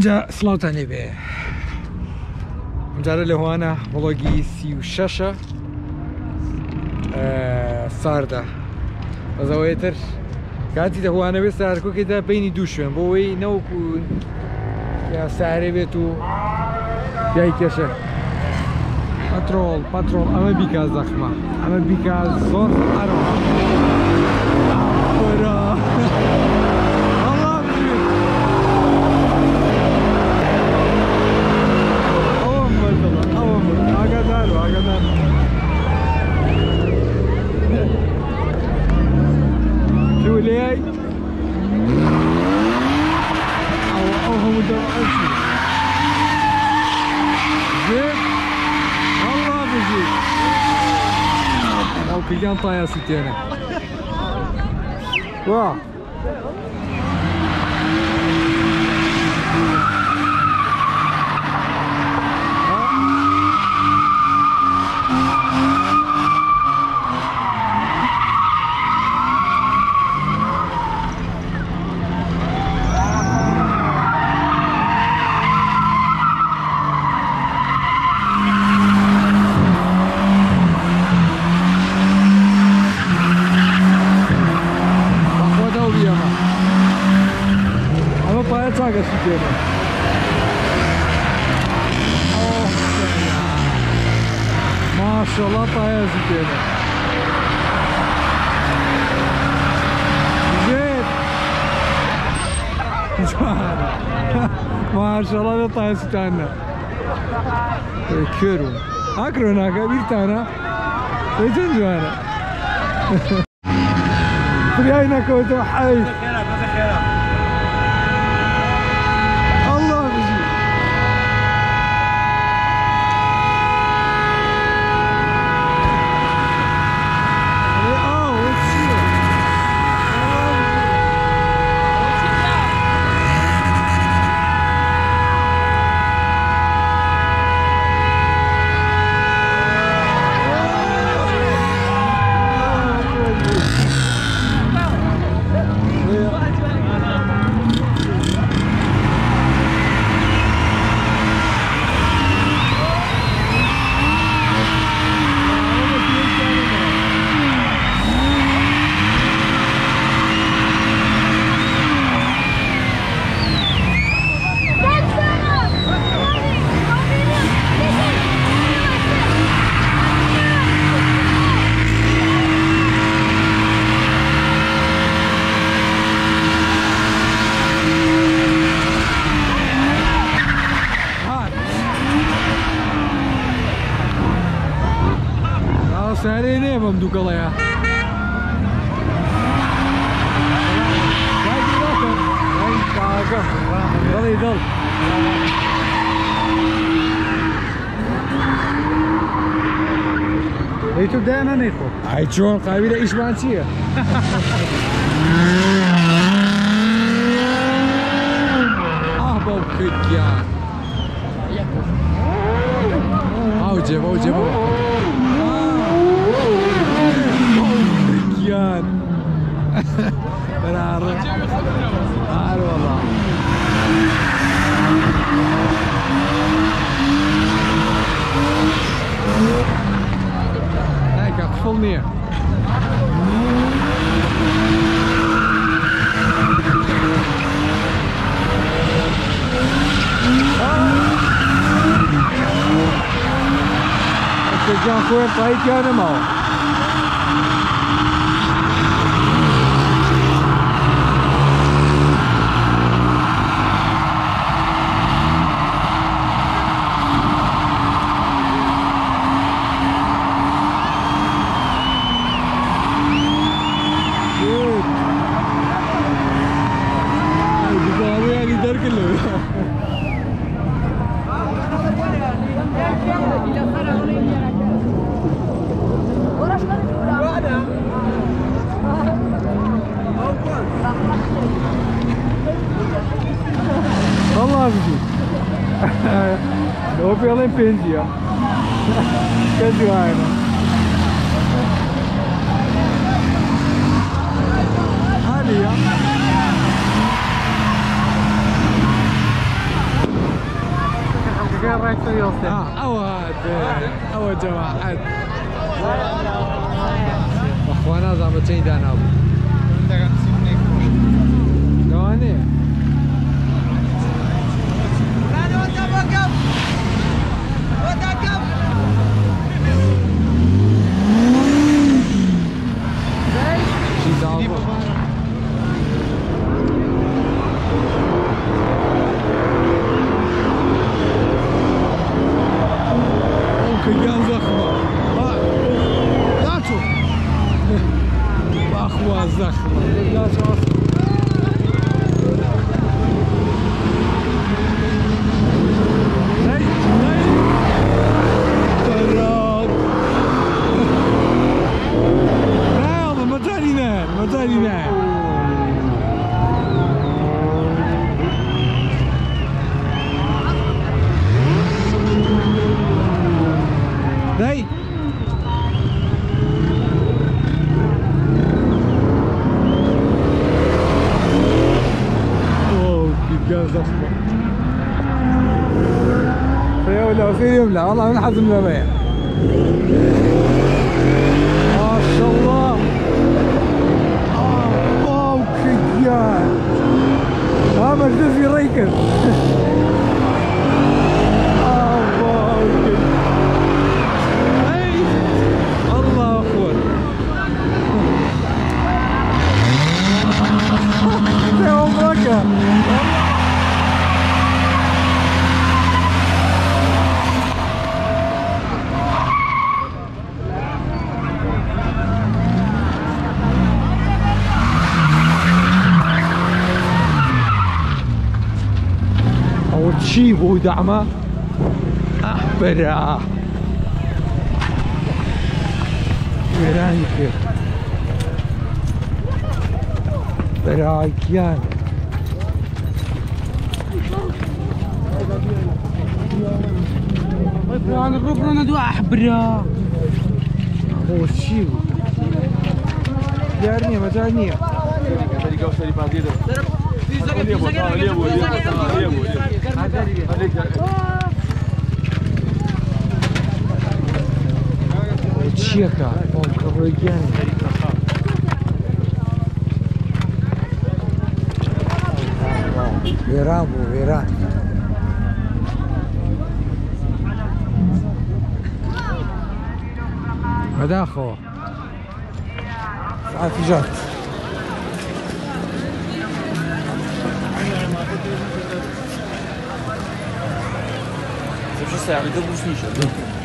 جا سلاوتاني به جارە لە هوانە وڵۆگی 36 ساردا بەزەوەیتر کاتی دەهوانە بێت سارکۆکێدا بینی دوو شوێن بۆ ئەوەی نەوەکو یا سارێ بێت و یای کێشە پەترۆڵ ئەمە بیکاز زەخمە ئەمە بیکاز زۆر ئەرەوە Kıygan payası tane. Wow. Maşallah bayağı zıplıyorlar. Güzel. Maşallah da tanesi tane. Körüm. Akronaka bir tane. Seçin Joana. Buraya koydum. Hayır. Seri ne yapalım Dukala'ya? Hadi dal. Itu dah na neko. Ay John, kabila İsmail'ciye. Ah bab kıkya. Au cebo. Benar. Haru Allah. Kijk, het vol neer. Ik ga gewoon een paar normaal. Dopo ela empendia. Que demais, né? Ali, ó. او جماعة اخوانا زعما چنین دانا بود دانه كيان زخمة لا تشوف أخوة زخمة لا تشوف هاي تراك لا والله ما تارينا ما تارينا داي اوه كيف زخمة ولا في لا والله من حزم البيع ما شاء الله واو كيان ها مركز يريكز تشيبه دعمه احبرا برانك برايكيان انا ربنا ندوا احبرا هو تشيبه دارني ما دارني تشيكا كرويان فيران فيران هذا اخو ساعات جات شو الساعة؟ بدو بوش نيشة